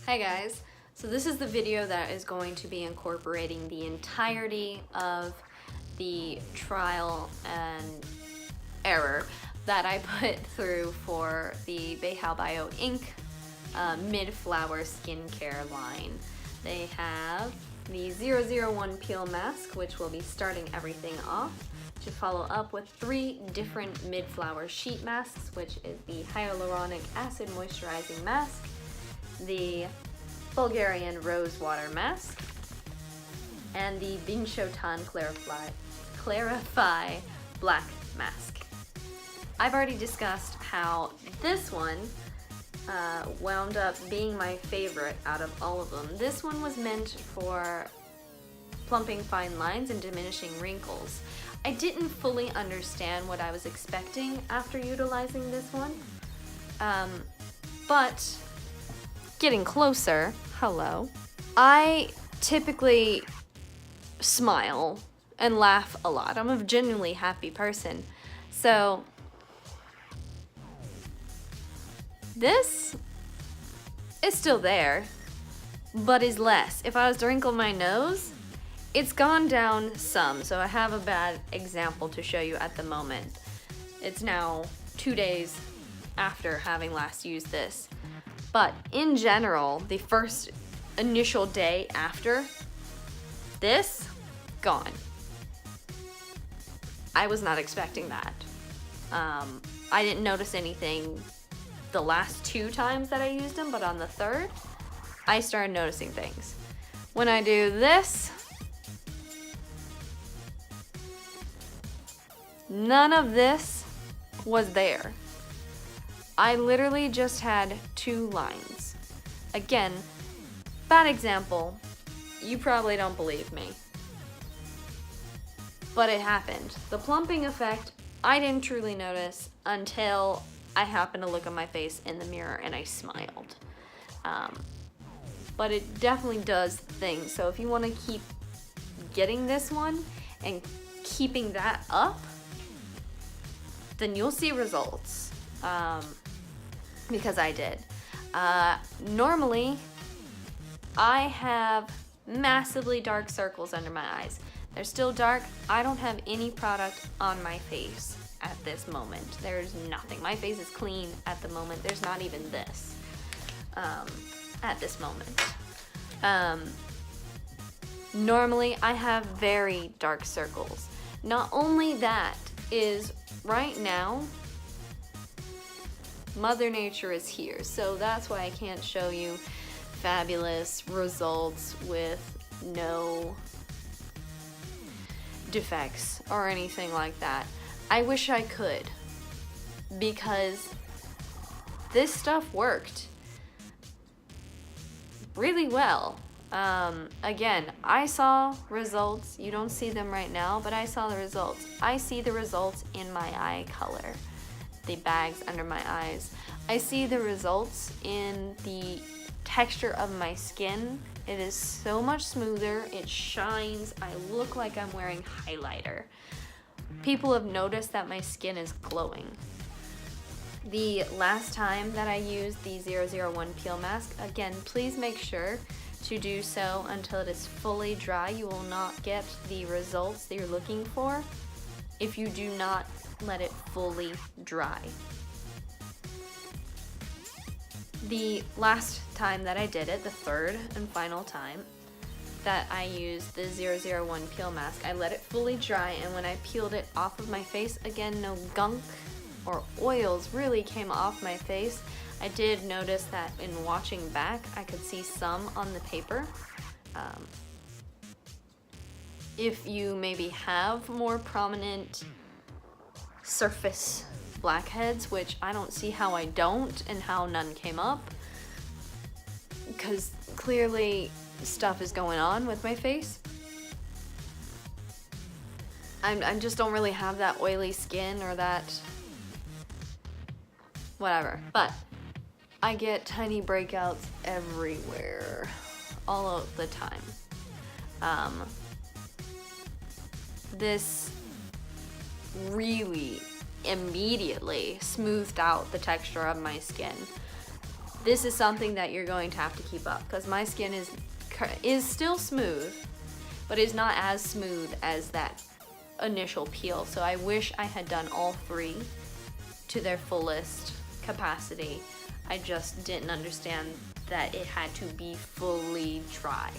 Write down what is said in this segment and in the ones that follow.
Hi guys, so this is the video that is going to be incorporating the entirety of the trial and error that I put through for the Beihao Bio Inc. Midflower skincare line. They have the 001 peel mask, which will be starting everything off, to follow up with 3 different Midflower sheet masks, which is the Hyaluronic Acid Moisturizing Mask, the Bulgarian Rose Water Mask, and the Binchotan Clarify Black Mask. I've already discussed how this one wound up being my favorite out of all of them. This one was meant for plumping fine lines and diminishing wrinkles. I didn't fully understand what I was expecting after utilizing this one, but getting closer, hello, I typically smile and laugh a lot. I'm a genuinely happy person. So this is still there, but is less. If I was to wrinkle my nose, it's gone down some. So I have a bad example to show you at the moment. It's now 2 days after having last used this. But in general, the first initial day after this, gone. I was not expecting that. I didn't notice anything the last 2 times that I used them, but on the 3rd, I started noticing things. When I do this, none of this was there. I literally just had 2 lines. Again, bad example. You probably don't believe me. But it happened. The plumping effect, I didn't truly notice until I happened to look at my face in the mirror and I smiled. But it definitely does things. So if you want to keep getting this one and keeping that up, then you'll see results. Because I did. Normally, I have massively dark circles under my eyes. They're still dark. I don't have any product on my face at this moment. There's nothing. My face is clean at the moment. There's not even this at this moment. Normally, I have very dark circles. Not only that is right now, Mother Nature is here, so that's why I can't show you fabulous results with no defects or anything like that. I wish I could, because this stuff worked really well. Again, I saw results. You don't see them right now, but I saw the results. I see the results in my eye color, the bags under my eyes. I see the results in the texture of my skin. It is so much smoother. It shines. I look like I'm wearing highlighter. People have noticed that my skin is glowing. The last time that I used the 001 peel mask, again, please make sure to do so until it is fully dry. You will not get the results that you're looking for if you do not let it fully dry. The last time that I did it, the 3rd and final time that I used the 001 peel mask, I let it fully dry, and when I peeled it off of my face, again, no gunk or oils really came off my face. I did notice that in watching back, I could see some on the paper. If you maybe have more prominent surface blackheads, which I don't see how I don't and how none came up, because clearly stuff is going on with my face. I just don't really have that oily skin or that whatever, but I get tiny breakouts everywhere all of the time. This really immediately smoothed out the texture of my skin. this is something that you're going to have to keep up, because my skin is still smooth, but is not as smooth as that initial peel. So I wish I had done all 3 to their fullest capacity. I just didn't understand that it had to be fully dry.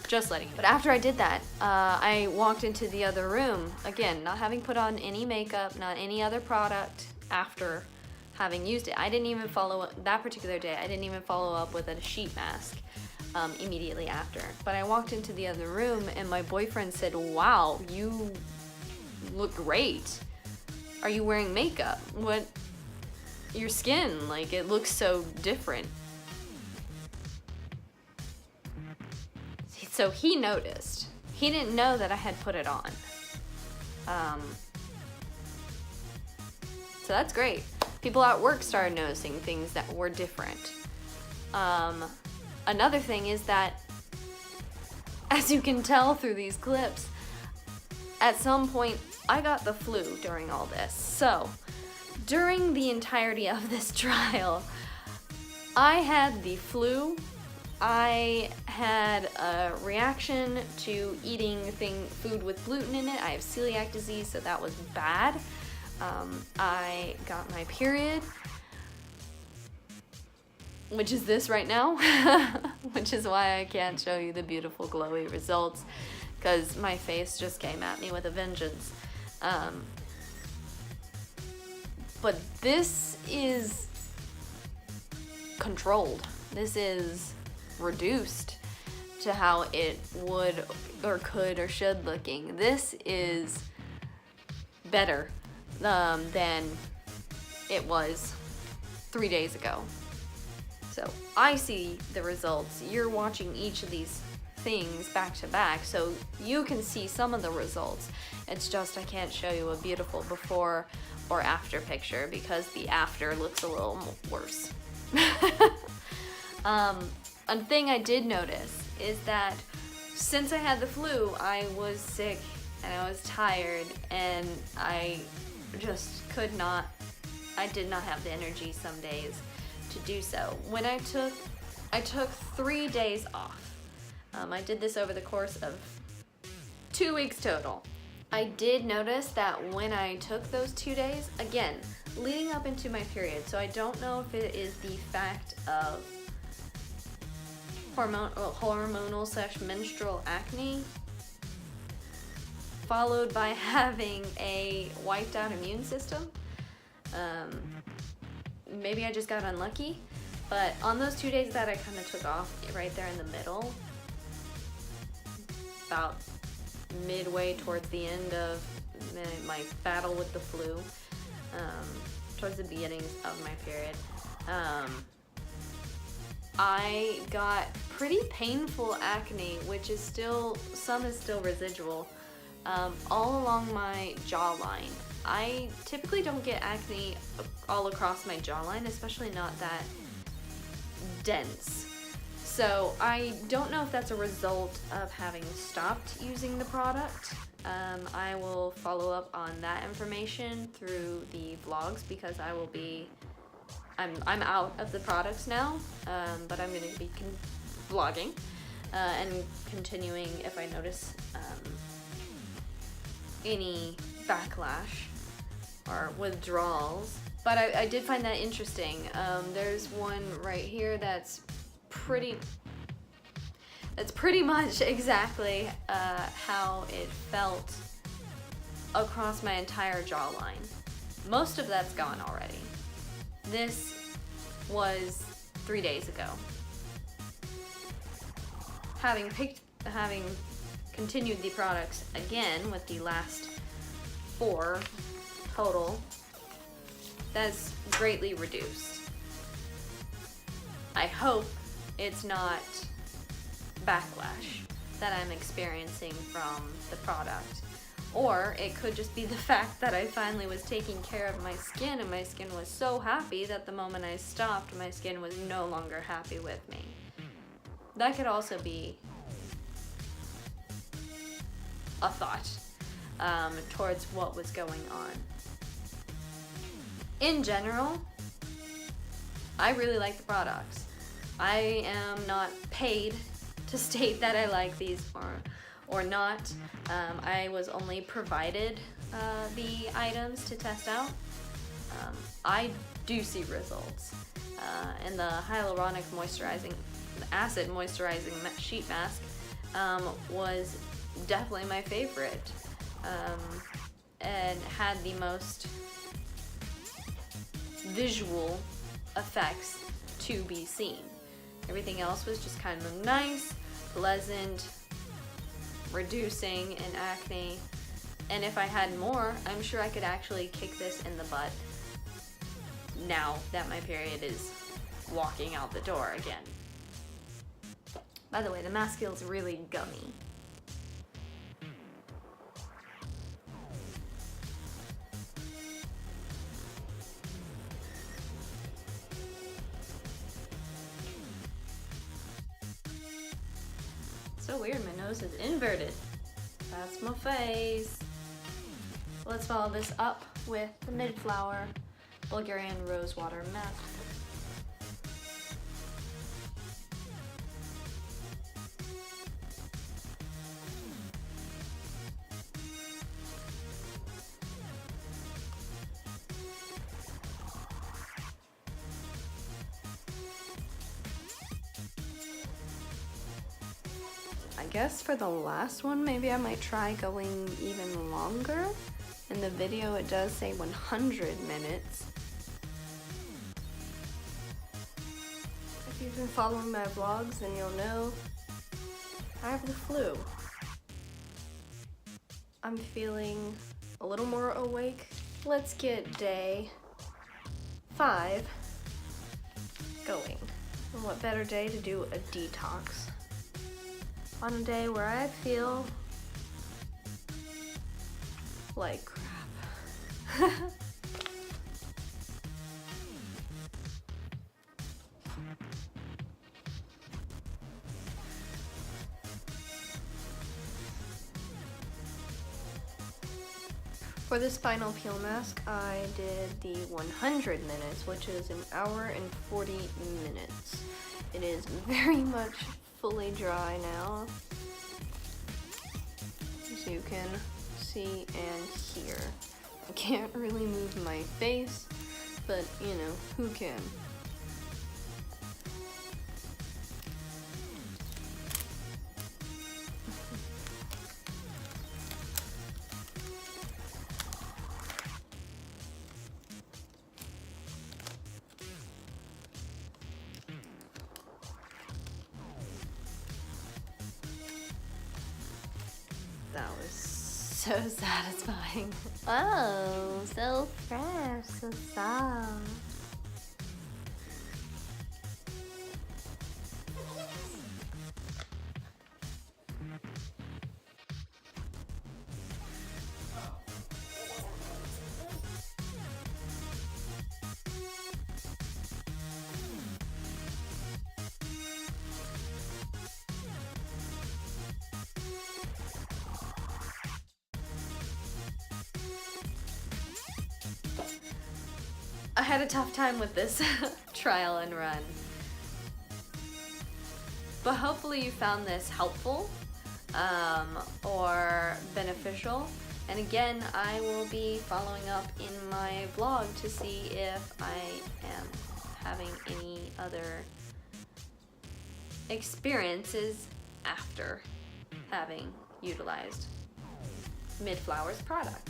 Just letting you know. But after I did that, I walked into the other room, again, not having put on any makeup, not any other product after having used it. I didn't even follow up, that particular day, I didn't even follow up with a sheet mask immediately after. But I walked into the other room and my boyfriend said, "Wow, you look great. Are you wearing makeup? What, your skin, like, it looks so different." So he noticed. He didn't know that I had put it on. So that's great. People at work started noticing things that were different. Another thing is that, as you can tell through these clips, at some point I got the flu during all this. So during the entirety of this trial, I had the flu. I had a reaction to eating food with gluten in it. I have celiac disease, so that was bad. I got my period, which is this right now, which is why I can't show you the beautiful glowy results, because my face just came at me with a vengeance. But this is controlled. This is reduced to how it would or could or should looking. This is better than it was 3 days ago. So I see the results. You're watching each of these things back to back, so you can see some of the results. It's just I can't show you a beautiful before or after picture because the after looks a little worse. A thing I did notice is that since I had the flu, I was sick and I was tired and I just could not, I did not have the energy some days to do so. When I took 3 days off. I did this over the course of 2 weeks total. I did notice that when I took those 2 days, again, leading up into my period, so I don't know if it is the fact of hormonal/menstrual acne, followed by having a wiped out immune system. Maybe I just got unlucky, but on those 2 days that I kind of took off right there in the middle, about midway towards the end of my battle with the flu, towards the beginnings of my period, I got pretty painful acne, which is still, some is still residual, all along my jawline. I typically don't get acne all across my jawline, especially not that dense. So I don't know if that's a result of having stopped using the product. I will follow up on that information through the vlogs because I will be, I'm out of the products now, but I'm going to be vlogging and continuing if I notice any backlash or withdrawals. But I did find that interesting. There's one right here that's pretty much exactly how it felt across my entire jawline. Most of that's gone already. This was 3 days ago. Having continued the products again with the last 4 total, that's greatly reduced. I hope it's not backlash that I'm experiencing from the product, or it could just be the fact that I finally was taking care of my skin and my skin was so happy that the moment I stopped, my skin was no longer happy with me. That could also be a thought towards what was going on. In general, I really like the products. I am not paid to state that I like these or not. I was only provided the items to test out. I do see results. And the Hyaluronic Moisturizing, Acid Moisturizing Sheet Mask was definitely my favorite, and had the most visual effects to be seen. Everything else was just kind of nice, pleasant, reducing in acne, and if I had more, I'm sure I could actually kick this in the butt now that my period is walking out the door again. By the way, the mask feels really gummy. So weird, my nose is inverted. That's my face. Let's follow this up with the Midflower Bulgarian Rose Water Mask. I guess for the last one, maybe I might try going even longer. In the video, it does say 100 minutes. If you've been following my vlogs, then you'll know I have the flu. I'm feeling a little more awake. Let's get day 5 going. And what better day to do a detox? On a day where I feel like crap. For this final peel mask, I did the 100 minutes, which is an hour and 40 minutes. It is very much fully dry now, as you can see and hear. I can't really move my face, but you know, who can? That was so satisfying. Oh, so fresh, so soft. I had a tough time with this trial and run. But hopefully you found this helpful or beneficial. And again, I will be following up in my vlog to see if I am having any other experiences after having utilized Midflower's product.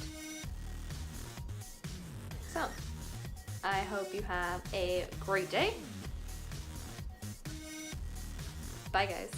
So, I hope you have a great day. Bye guys.